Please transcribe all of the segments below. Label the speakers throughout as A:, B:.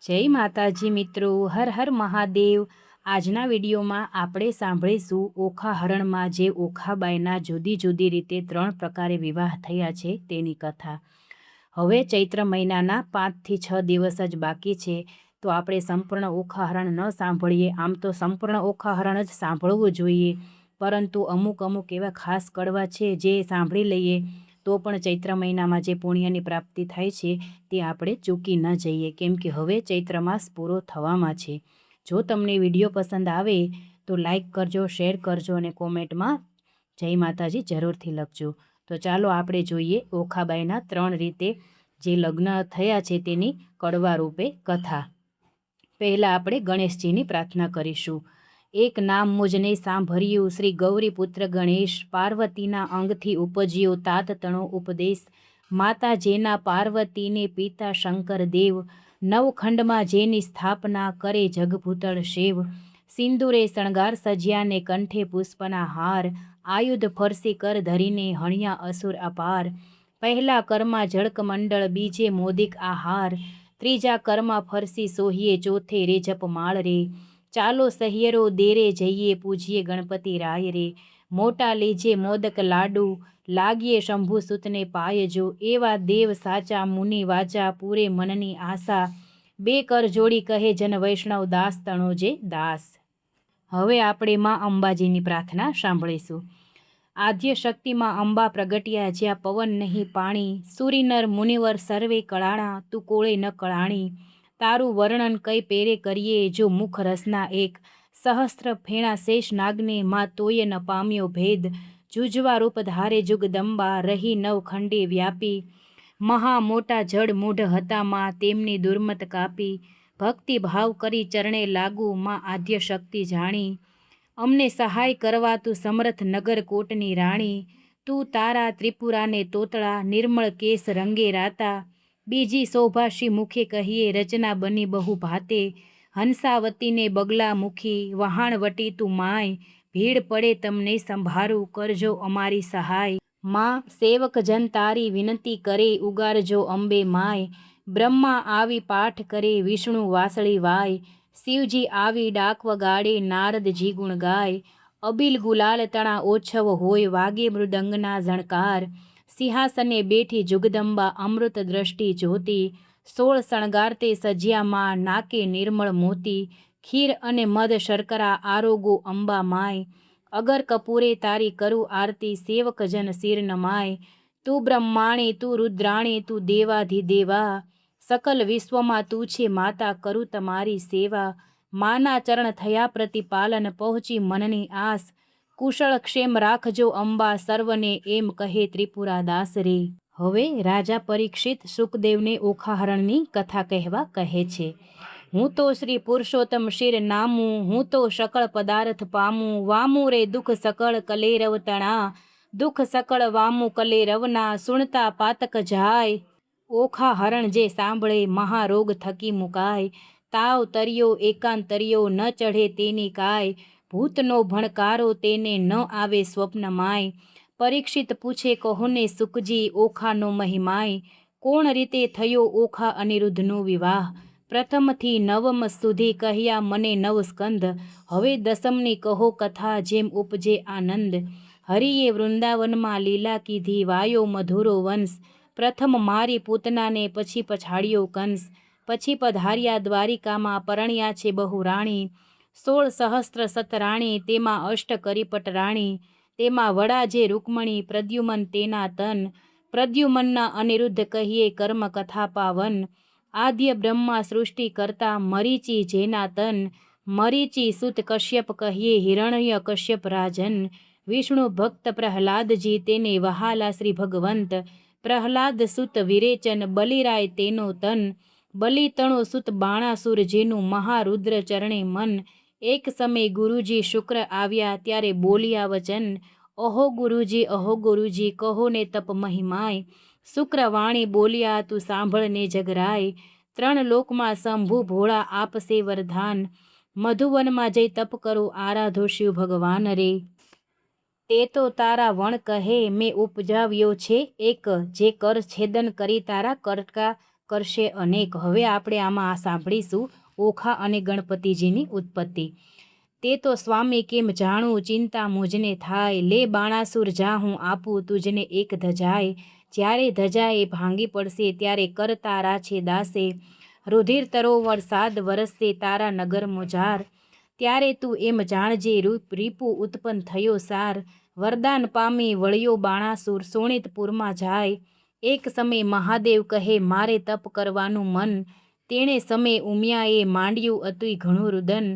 A: જય માતાજી મિત્રો, હર હર મહાદેવ। આજના વિડીયોમાં આપણે સાંભળીશું ઓખા હરણમાં જે ઓખાબાઈના જુદી જુદી રીતે 3 પ્રકારે વિવાહ થયા છે તેની કથા। હવે ચૈત્ર મહિનાના 5 થી 6 દિવસ જ બાકી છે, તો આપણે સંપૂર્ણ ઓખા હરણ ન સાંભળીએ। આમ તો સંપૂર્ણ ઓખા હરણ જ સાંભળવું જોઈએ, પરંતુ અમુક એવા ખાસ કડવા છે જે સાંભળી લઈએ તો પણ ચૈત્ર મહિનામાં જે પુણ્યની પ્રાપ્તિ થાય છે તે આપણે ચૂકી ન જઈએ, કેમ કે હવે ચૈત્ર માસ પૂરો થવામાં છે। જો તમને વિડીયો પસંદ આવે તો લાઈક કરજો, શેર કરજો અને કોમેન્ટમાં જય માતાજી જરૂરથી લખજો। તો ચાલો આપણે જોઈએ ઓખાબાઈના 3 રીતે જે લગ્ન થયા છે તેની કડવા રૂપે કથા। પહેલાં આપણે ગણેશજીની પ્રાર્થના કરીશું। એક નામ મુજને સાંભળ્યું, શ્રી ગૌરી પુત્ર ગણેશ, પાર્વતીના અંગથી ઉપજ્યો તાત તણો ઉપદેશ। માતા જેના પાર્વતીને પિતા શંકર દેવ, નવખંડમાં જેની સ્થાપના કરે જગભૂતળ શિવ। સિંદૂરે શણગાર સજ્યાને કંઠે પુષ્પના હાર, આયુધ ફરસી કર ધરીને હણ્યા અસુર અપાર। પહેલા કરમાં જળકમંડળ, બીજે મોદિક આહાર, ત્રીજા કરમાં ફરસી સોહીએ, ચોથે રે જપમાળ રે। ચાલો સહિયરો દેરે જઈએ, પૂજીએ ગણપતિ રાય રે। મોટા લીજે મોદક લાડુ, લાગીએ શંભુ સુતને પાયજો। એવા દેવ સાચા મુનિ વાચા, પૂરે મનની આશા। બે કર જોડી કહે જન વૈષ્ણવ, દાસ તણો જે દાસ। હવે આપણે માં અંબાજીની પ્રાર્થના સાંભળીશું। આદ્ય શક્તિમાં અંબા પ્રગટ્યા, જ્યાં પવન નહીં પાણી, સૂરીનર મુનિવર સર્વે કળાણા, તું કોળે ન કળાણી। તારું વર્ણન કઈ પેરે કરીએ, જો મુખ રસના એક, સહસ્ત્ર ફેણા શેષ નાગને માં તોય ન પામ્યો ભેદ। જુજવા રૂપ ધારે જુગદંબા, રહી નવખંડે વ્યાપી, મહા મોટા જડ મૂઢ હતા માં, તેમની દુર્મત કાપી। ભક્તિ ભાવ કરી ચરણે લાગુ, માં આદ્ય શક્તિ જાણી, અમને સહાય કરવા તું સમર્થ નગર કોટની રાણી। તું તારા ત્રિપુરાને તોતળા, નિર્મળ કેસ રંગે રાતા, બીજી શોભાશી મુખે કહીએ, રચના બની બહુ ભાતે। હંસાવતીને બગલા મુખી, વહાણવટી તું માય, ભીડ પડે તમને સંભારું, કરજો અમારી સહાય। માં સેવક જન તારી વિનંતી કરે, ઉગારજો અંબે માય। બ્રહ્મા આવી પાઠ કરે, વિષ્ણુ વાંસળી વાય, શિવજી આવી ડાક વગાડે, નારદજી ગુણ ગાય। અબિલ ગુલાલ તણા ઓછવ હોય, વાગે મૃદંગના ઝણકાર, સિંહાસને બેઠી જુગદંબા, અમૃત દ્રષ્ટિ જ્યોતિ। 16 શણગાર તે સજ્યામાં, નાકે નિર્મળ મોતી, ખીર અને મધ શર્કરા આરોગો અંબા માય। અગર કપૂરે તારી કરું આરતી, સેવક જન શિર નમાય। તું બ્રહ્માણી, તું રુદ્રાણી, તું દેવાધિદેવા, સકલ વિશ્વમાં તું છે માતા, કરું તમારી સેવા। માના ચરણ થયા પ્રતિપાલન, પહોંચી મનની આસ, કુશળ ક્ષેમ રાખજો અંબા, સર્વને એમ કહે ત્રિપુરા દાસ રે। હવે રાજા પરીક્ષિત સુખદેવને ઓખાહરણની કથા કહેવા કહે છે। હું તો શ્રી પુરુષોત્તમ શિર નામું, હું તો સકળ પદાર્થ પામું, વામું રે દુઃખ સકળ કલેરવ તણા, દુઃખ સકળ વામું કલેરવના, સુણતા પાતક જાય। ઓખા હરણ જે સાંભળે, મહારોગ થકી મુકાય। તાવ તર્યો એકાંતર્યો, ન ચઢે તેની કાય, ભૂતનો ભણકારો તેને ન આવે સ્વપ્ન માય। પરીક્ષિત પૂછે કહોને સુખજી, ઓખાનો મહિમાય, કોણ રીતે થયો ઓખા અનિરુદ્ધનો વિવાહ। પ્રથમથી નવમ સુધી કહ્યા મને 9 સ્કંધ, હવે દસમની કહો કથા, જેમ ઉપજે આનંદ। હરિએ વૃંદાવનમાં લીલા કીધી, વાયો મધુરો વંશ, પ્રથમ મારી પૂતનાને, પછી પછાડ્યો કંસ। પછી પધાર્યા દ્વારિકામાં, પરણ્યા છે બહુ રાણી, 16 સહસ્ત્ર સતરાણી, તેમાં અષ્ટ કરીપટ રાણી। તેમાં વડા જે રૂકમણી, પ્રદ્યુમન તેના તન, પ્રદ્યુમનના અનિરુદ્ધ કહીએ કર્મ કથા પાવન। આદ્ય બ્રહ્મા સૃષ્ટિ કરતા, મરીચી જેના તન, મરીચી સુત કશ્યપ કહીએ હિરણ્ય કશ્યપ રાજન। વિષ્ણુ ભક્ત પ્રહલાદજી, તેને વહાલા શ્રી ભગવંત, પ્રહલાદ સુત વિરેચન, બલિરાય તેનો તન, બલિ તણો સુત બાણાસુર, જેનું મહારુદ્ર ચરણે મન। એક સમય ગુરુજી શુક્ર આવ્યા, ત્યારે બોલ્યા વચન, અહો ગુરુજી કહો ને તપ મહિમાય। શુક્ર વાણી બોલ્યા, તું સાંભળને જગરાય, 3 લોકમાં શંભુ ભોળા આપશે વરદાન, મધુવનમાં જઈ તપ કરો, આરાધો શિવ ભગવાન રે। તે તો તારા વણ કહે, મેં ઉપજાવ્યો છે એક, જે કર છેદન કરી તારા કટકા કરશે અનેક. હવે આપણે આમાં સાંભળીશું ઓખા અને ગણપતિજીની ઉત્પત્તિ. તે તો સ્વામી કેમ જાણું ચિંતા મુજને થાય, લે બાણાસુર જા હું આપું તુજને એક ધજાય. જ્યારે ધજાએ ભાંગી પડશે ત્યારે કર તારા છે દાસે, રુધિર તરોવર 7 વરસશે તારા નગર મોજાર. ત્યારે તું એમ જાણજે રીપુ ઉત્પન્ન થયો સાર, વરદાન પામી વળ્યો બાણાસુર શોણિતપુરમાં જાય. એક સમય મહાદેવ કહે મારે તપ કરવાનું મન, તેણે સમય ઉમિયાએ માંડ્યું અતિ ઘણું રુદન.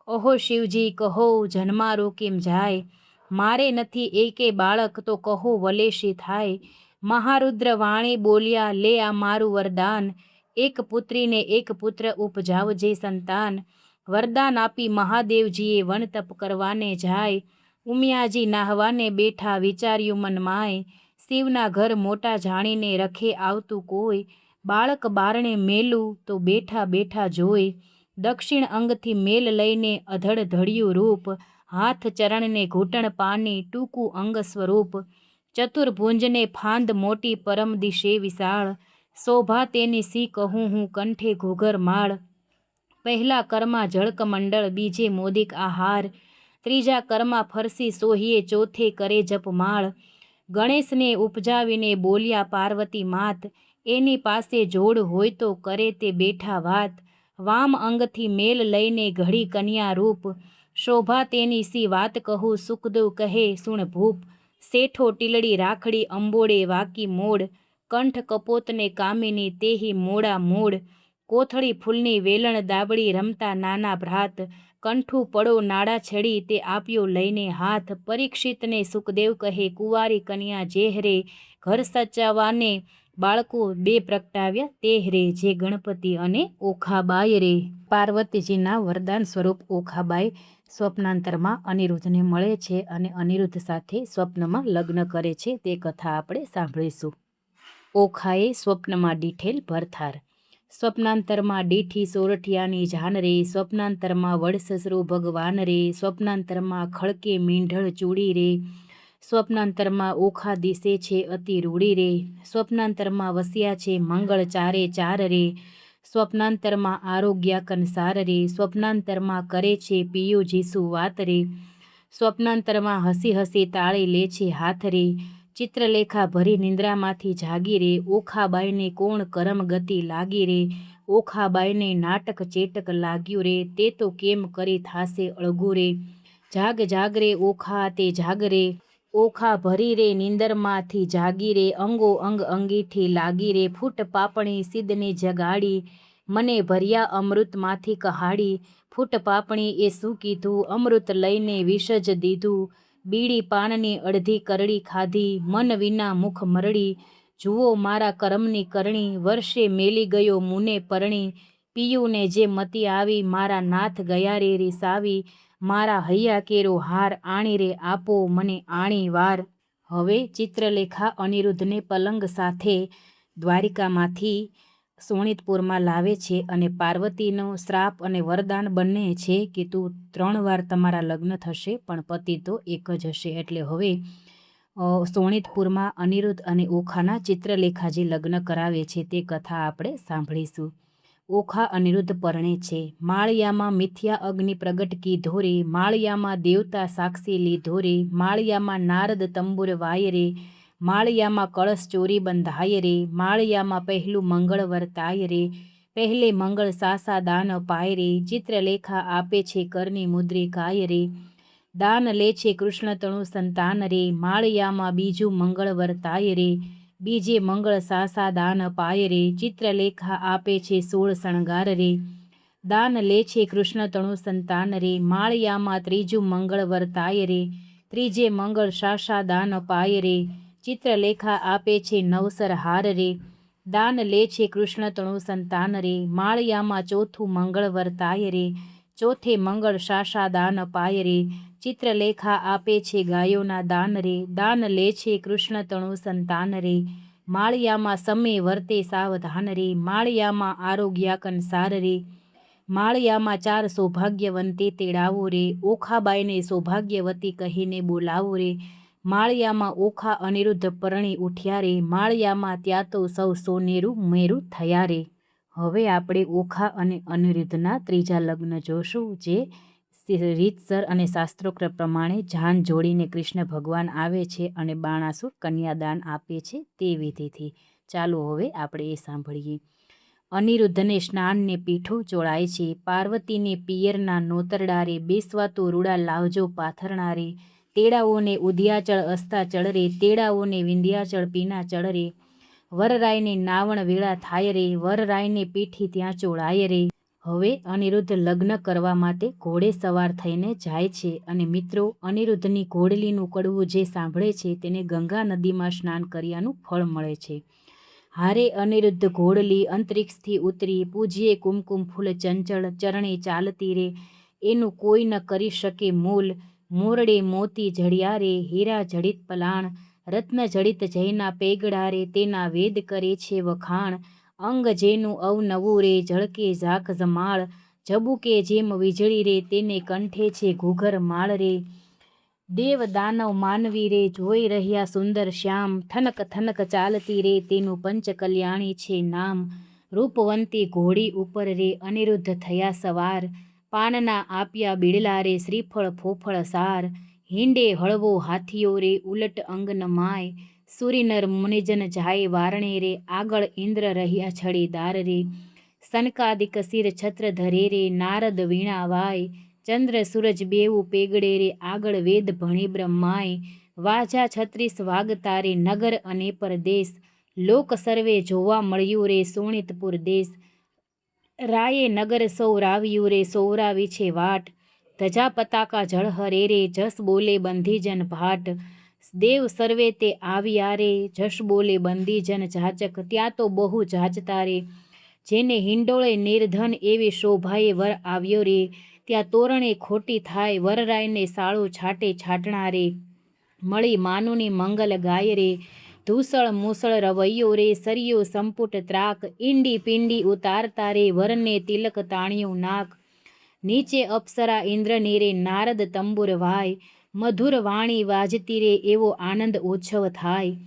A: ઓહો શિવજી કહો જન્મારો કેમ જાય, મારે નથી એકે બાળક તો કહો વલેશી થાય. મહારુદ્ર વાણી બોલ્યા લે આ મારું વરદાન, એક પુત્રીને એક પુત્ર ઉપજાવજે સંતાન. વરદાન આપી મહાદેવજીએ વન તપ કરવાને જાય, ઉમિયાજી નાહવાને બેઠા વિચાર્યું મનમાય. શિવના ઘર મોટા જાણીને રખે આવતું કોઈ, બાળક બારણે મેલું તો બેઠા બેઠા જોઈ. દક્ષિણ અંગથી મેલ લઈને અધડ ધડ્યું રૂપ, હાથ ચરણને ઘૂંટણ પાની ટૂંકું અંગ સ્વરૂપ. ચતુર્ભુંજને ફાંદ મોટી પરમ દિશે વિશાળ, શોભા તેની સી કહું હું કંઠે ઘૂઘર માળ. પહેલા કરમાં જળકમંડળ બીજે મોદિક આહાર, ત્રીજા કરમાં ફરસી સોહીએ ચોથે કરે જપમાળ. ગણેશને ઉપજાવીને બોલ્યા પાર્વતી માત, એની પાસે જોડ હોય તો કરે તે બેઠા વાત. વામ અંગથી મેલ લઈને ઘડી કન્યા રૂપ, શોભા તેની સી વાત કહું સુખદેવ કહે સુણ ભૂપ. શેઠો ટીલડી રાખડી અંબોડે વાકી મોડ, કંઠ કપોતને કામિની તેહી મોડા મોડ. કોથળી ફૂલની વેલણ દાબડી રમતા નાના ભ્રાત, કંઠું પડો નાડા છડી તે આપ્યો લઈને હાથ. પરીક્ષિતને સુખદેવ કહે કુંવારી કન્યા જેહરે, ઘર સચાવવાને બાળકો 2 પ્રગટાવ્યા તેહરે, જે ગણપતિ અને ઓખાબાઈ રે. પાર્વતીજીના વરદાન સ્વરૂપ ઓખાબાઈ સ્વપ્નાંતરમાં અનિરુદ્ધને મળે છે અને અનિરુદ્ધ સાથે સ્વપ્નમાં લગ્ન કરે છે. તે કથા આપણે સાંભળીશું. ઓખાએ સ્વપ્નમાં ડીઠેલ ભરથાર. સ્વપ્નાંતરમાં ડીઠી સોરઠિયાની જાન રે, સ્વપ્નાંતરમાં વડસસરો ભગવાન રે, સ્વપ્નાંતરમાં ખડકે મીંઢળ ચૂડી રે, સ્વપ્નાંતરમાં ઓખા દિશે છે અતિ રૂડી રે, સ્વપ્નાંતરમાં વસ્યા છે મંગળ ચારે ચાર રે, સ્વપ્નાંતરમાં આરોગ્યા કંસાર રે, સ્વપ્નાંતરમાં કરે છે પિયો જીસુ વાત રે, સ્વપ્નાંતરમાં હસી હસી તાળી લે છે હાથ રે. ચિત્રલેખા ભરી નિંદ્રામાંથી જાગી રે, ઓખાબાઈને કોણ કરમ ગતિ લાગી રે, ઓખાબાઈને નાટક ચેટક લાગ્યું રે, તે તો કેમ કરી થાશે અળગું રે. જાગ જાગ રે ઓખા તે જાગ રે, ઓખા ભરી રે નિંદરમાંથી જાગી રે, અંગો અંગ અંગીઠી લાગી રે, ફૂટ પાપણી સિદ્ધને જગાડી, મને ભર્યા અમૃતમાંથી કહાડી. ફૂટ પાપણી એ શું કીધું, અમૃત લઈને વિષ જ દીધું, બીડી પાનની અડધી કરડી ખાધી, મન વિના મુખ મરડી. જુઓ મારા કરમની કરણી, વર્ષે મેલી ગયો મુને પરણી, પિયુને જે મતી આવી, મારા નાથ ગયા રે રીસાવી. મારા હૈયા કેરો હાર આણી રે આપો મને આણી વાર. હવે ચિત્રલેખા અનિરુદ્ધને પલંગ સાથે દ્વારિકામાંથી શોણિતપુરમાં લાવે છે અને પાર્વતીનો શ્રાપ અને વરદાન બંને છે કે તું 3 વાર તમારા લગ્ન થશે પણ પતિ તો એક જ હશે. એટલે હવે શોણિતપુરમાં અનિરુદ્ધ અને ઓખાના ચિત્રલેખાજી લગ્ન કરાવે છે. તે કથા આપણે સાંભળીશું. ઓખા અનિરુદ્ધ પરણે છે. માળિયામાં મિથ્યા અગ્નિ પ્રગટ કીધો રે, માળિયામાં દેવતા સાક્ષી લીધો રે, માળિયામાં નારદ તંબુર વાય રે, માળિયામાં કળશ ચોરી બંધાય રે, માળિયામાં પહેલું મંગળ વર્તાય રે, પહેલે મંગળ સાસા દાન પાય રે. ચિત્રલેખા આપે છે કરની મુદ્રિકાય રે, દાન લે છે કૃષ્ણ તણુ સંતાન રે, માળિયામાં બીજું મંગળ વર્તાય રે, બીજે મંગળ સાસા દાન પાય રે. ચિત્રલેખા આપે છે 16 શણગાર રે, દાન લે છે કૃષ્ણ તણુ સંતાન રે, માળિયામાં ત્રીજું મંગળ વર્તાય રે, ત્રીજે મંગળ સાસા દાન પાય રે. ચિત્રલેખા આપે છે 9 હાર રે, દાન લે છે કૃષ્ણ તણુ સંતાન રે, માળિયામાં ચોથું મંગળ વર્તાય રે, ચોથે મંગળ સાસા દાન પાય રે. ચિત્રલેખા આપે છે ગાયોના દાન રે, દાન લે છે કૃષ્ણ તણુ સંતાન રે, માળિયામાં સમય વર્તે સાવધાન રે, માળિયામાં આરોગ્યા કંસાર રે, માળિયામાં 4 સૌભાગ્યવંતે તેડાવો રે, ઓખાબાઈને સૌભાગ્યવતી કહીને બોલાવો રે, માળિયામાં ઓખા અનિરુદ્ધ પરણી ઉઠ્યા રે, માળિયામાં ત્યાં તો સૌ સોનેરું મેરું થયા રે. હવે આપણે ઓખા અને અનિરુદ્ધના ત્રીજા લગ્ન જોશું, જે રીતસર અને શાસ્ત્રોક્ત પ્રમાણે જાન જોડીને કૃષ્ણ ભગવાન આવે છે અને બાણાસુર કન્યાદાન આપે છે તે વિધિથી. ચાલો હવે આપણે એ સાંભળીએ. અનિરુદ્ધને સ્નાનને પીઠું ચોળાય છે, પાર્વતીને પિયરના નોતરડારે, બેસવા તો રૂડા લાવજો પાથરણારે, તેડાઓને ઉદયાચળ અસ્તાચળ રે, તેડાઓને વિંધ્યાચળ પીનાચળ રે, વરરાયને નાવણ વેળા થાય રે, વરરાયને પીઠી ત્યાં ચોળાય રે. હવે અનિરુદ્ધ લગ્ન કરવા માટે ઘોડે સવાર થઈને જાય છે અને મિત્રો, અનિરુદ્ધની ઘોડલીનું કડવું જે સાંભળે છે તેને ગંગા નદીમાં સ્નાન કર્યાનું ફળ મળે છે. હારે અનિરુદ્ધ ઘોડલી અંતરિક્ષથી ઉતરી, પૂજ્યે કુમકુમ ફૂલ ચંચળ, ચરણે ચાલતી રે, એનું કોઈ ન કરી શકે મૂલ, મોરડે મોતી જડિયા રે, હીરા જડિત પલાણ, રત્ન જડિત જયના પેગડા રે, તેના વેદ કરે છે વખાણ, અંગ જેનું અવનવું રે, ઝળકે ઝાક જમાળ, ઝબુકે જેમ વીજળી રે, તેને કંઠે છે ઘૂઘર માળ રે, દેવ દાનવ માનવી રે, જોઈ રહ્યા સુંદર શ્યામ, થનક થનક ચાલતી રે, તેનું પંચ કલ્યાણી છે નામ, રૂપવંતી ઘોડી ઉપર રે અનિરુદ્ધ થયા સવાર, પાનના આપ્યા બીડલા રે, શ્રીફળ ફોફળ સાર, હિંડે હળવો હાથીઓ રે, ઉલટ અંગન માય, સુરીનર મુનિજન જાય વારણે રે, આગળ ઇન્દ્ર રહ્યા છડીદાર રે, સનકાદિક શિર છત્ર ધરે રે, નારદ વીણા વાય, ચંદ્ર સૂરજ બેવું પેગડે રે, આગળ વેદ ભણી બ્રહ્માય, વાજા છત્રીસ વાગતા રે, નગર અને પરદેશ, લોક સર્વે જોવા મળ્યું રે, સોણિતપુર દેશ, રાયે નગર સૌરાવ્યું રે, સૌરાવી છે વાટ, ધજા પતાકા ઝળહરે રે, જસ બોલે બંધીજન ભાટ, દેવ સર્વે તે આવ્યા રે, જશ બોલે બંદીજન જાચક, ત્યાં તો બહુ જાચતા રે, જેને હિંડોળે નિર્ધન એવી શોભાએ વર આવ્યો રે, ત્યાં તોરણે ખોટી થાય, વરરાયને સાળો છાટે છાટણા રે, મળી માનુની મંગલ ગાય રે, ધૂસળ મૂસળ રવૈયો રે, સરિયો સંપુટ ત્રાક, ઈંડી પિંડી ઉતારતા રે, વરને તિલક તાણ્યું નાક, નીચે અપ્સરા ઇન્દ્રની રે, નારદ તંબુર વાય, મધુર વાણી વાજતી રે, એવો આનંદ ઓછવ થાય,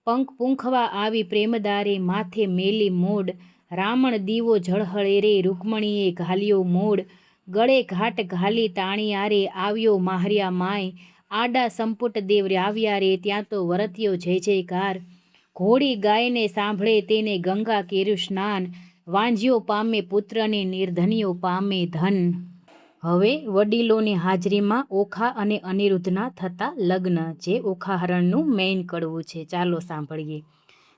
A: પંખ પૂંખવા આવી પ્રેમદારે, માથે મેલી મોડ, રામણ દીવો ઝળહળે રે, રૂકમણીએ ઘાલ્યો મોડ, ગળે ઘાટ ઘાલી તાણિયા રે, આવ્યો માહર્યા માય, આડા સંપુટ દેવ આવ્યા રે, ત્યાં તો વરત્યો જય જયકાર, ઘોડી ગાયને સાંભળે તેને ગંગા કેરું સ્નાન, વાંજ્યો પામે પુત્રને, નિર્ધનિયો પામે ધન. હવે વડીલોની હાજરીમાં ઓખા અને અનિરુદ્ધના થતા લગ્ન, જે ઓખાહરણનું મેઇન કડવું છે. ચાલો સાંભળીએ.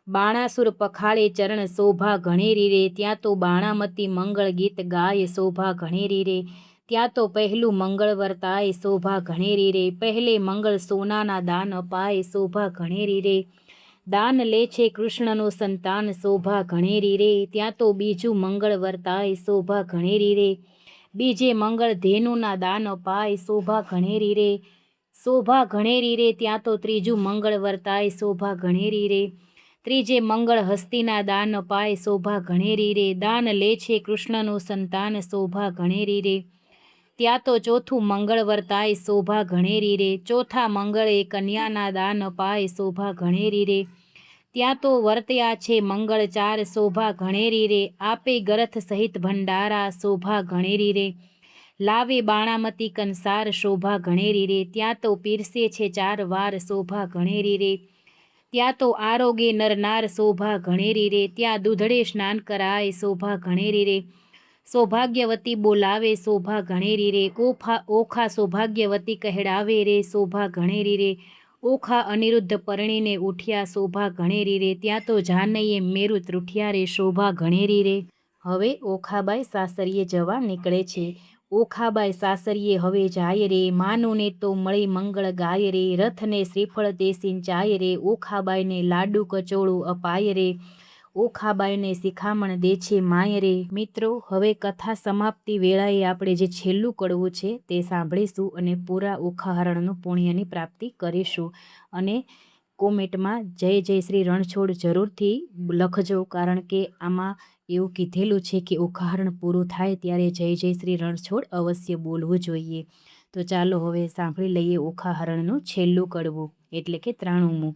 A: બાણાસુર પખાળે ચરણ શોભા ઘણેરી રે, ત્યાં તો બાણામતી મંગળ ગીત ગાય શોભા ઘણેરી રે, ત્યાં તો પહેલું મંગળ વર્તાય શોભા ઘણેરી રે, પહેલે મંગળ સોનાના દાન અપાય શોભા ઘણેરી રે, દાન લે છે કૃષ્ણનું સંતાન શોભા ઘણેરી રે, ત્યાં તો બીજું મંગળ વર્તાય શોભા ઘણેરી રે, બીજે મંગળ ધેનુના દાન અપાય શોભા ઘણેરી રે, શોભા ઘણેરી રે, ત્યાં તો ત્રીજું મંગળ વર્તાય શોભા ઘણેરી રે, ત્રીજે મંગળ હસ્તીના દાન અપાય શોભા ઘણેરી રે, દાન લે છે કૃષ્ણનું સંતાન શોભા ઘણેરી રે, ત્યાં તો ચોથું મંગળ વર્તાય શોભા ઘણેરી રે, ચોથા મંગળે કન્યાના દાન અપાય શોભા ઘણેરી રે, ત્યાં તો વર્ત્યા છે મંગળ ચાર શોભા ઘણેરી રે, આપે ગરથ સહિત ભંડારા શોભા ઘણેરી રે, લાવે બાણામતી કંસાર શોભા ઘણેરી રે, ત્યાં તો પીરસે છે ચાર વાર શોભા ઘણેરી રે, ત્યાં તો આરોગે નરનાર શોભા ઘણેરી રે, ત્યાં દૂધડે સ્નાન કરાય શોભા ઘણેરી રે, સૌભાગ્યવતી બોલાવે શોભા ઘણેરી રે, ઓખા સૌભાગ્યવતી કહેડાવે રે શોભા ઘણેરી રે, ઓખા અનિરુદ્ધ પરણીને ઉઠ્યા શોભા ઘણેરી રે, ત્યાં તો જાનૈયે મેરુ ત્રુઠ્યા રે શોભા ઘણેરી રે. હવે ઓખાબાઈ સાસરીએ જવા નીકળે છે. ઓખાબાઈ સાસરીએ હવે જાય રે, માનુને તો મળી મંગળ ગાય રે, રથને શ્રીફળ તે સિંચાય રે, ઓખાબાઈને લાડુ કચોળું અપાય રે, ઓખાબાઈને શિખામણ દે છે માય રે. મિત્રો, હવે કથા સમાપ્તિ વેળાએ આપણે જે છેલ્લું કડવું છે તે સાંભળીશું અને પૂરા ઓખાહરણનું પુણ્યની પ્રાપ્તિ કરીશું. અને કોમેન્ટમાં જય જય શ્રી રણછોડ જરૂરથી લખજો, કારણ કે આમાં એવું કીધેલું છે કે ઓખાહરણ પૂરું થાય ત્યારે જય જય શ્રી રણછોડ અવશ્ય બોલવું જોઈએ. તો ચાલો હવે સાંભળી લઈએ ઓખા હરણનું છેલ્લું કડવું એટલે કે 93મું.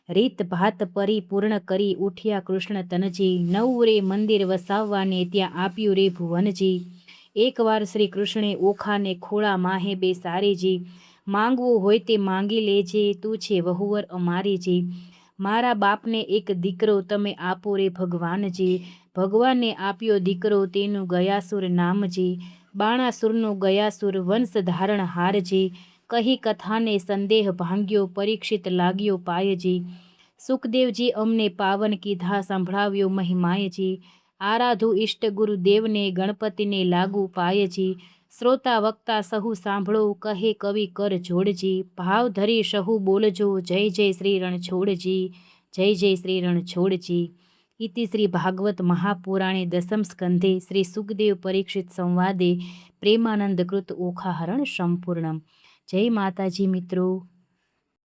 A: રીત ભાત પરિપૂર્ણ કરી ઉઠ્યા કૃષ્ણ તનજી, નવું રે મંદિર વસાવવાને ત્યાં આપ્યું રે ભુવનજી. એકવાર શ્રી કૃષ્ણે ઓખાને ખોળા માહે બેસારીજી, માંગવું હોય તે માંગી લેજે, તું છે વહુવર અમારીજી. મારા બાપને એક દીકરો તમે આપો રે ભગવાનજી, ભગવાને આપ્યો દીકરો તેનું ગયાસુર નામજી. બાણાસુરનો ગયાસુર વંશ ધારણ હારજી, કહી કથાને સંદેહ ભાંગ્યો પરીક્ષિત લાગ્યો પાયજી. સુખદેવજી અમને પાવન કીધા સંભળાવ્યો મહિમાયજી, આરાધુ ઇષ્ટ ગુરુદેવને ગણપતિને લાગુ પાયજી. શ્રોતા વક્તા સહુ સાંભળો કહે કવિ કર જોડજી, ભાવ ધરી સહુ બોલજો જય જય શ્રી રણછોડજી, જય જય શ્રી રણછોડજી. ઇતિ શ્રી ભાગવત મહાપુરાણે દસમ સ્કંધે શ્રી સુખદેવ પરીક્ષિત સંવાદે પ્રેમાનંદ કૃત ઓખાહરણ સંપૂર્ણમ. જય માતાજી મિત્રો.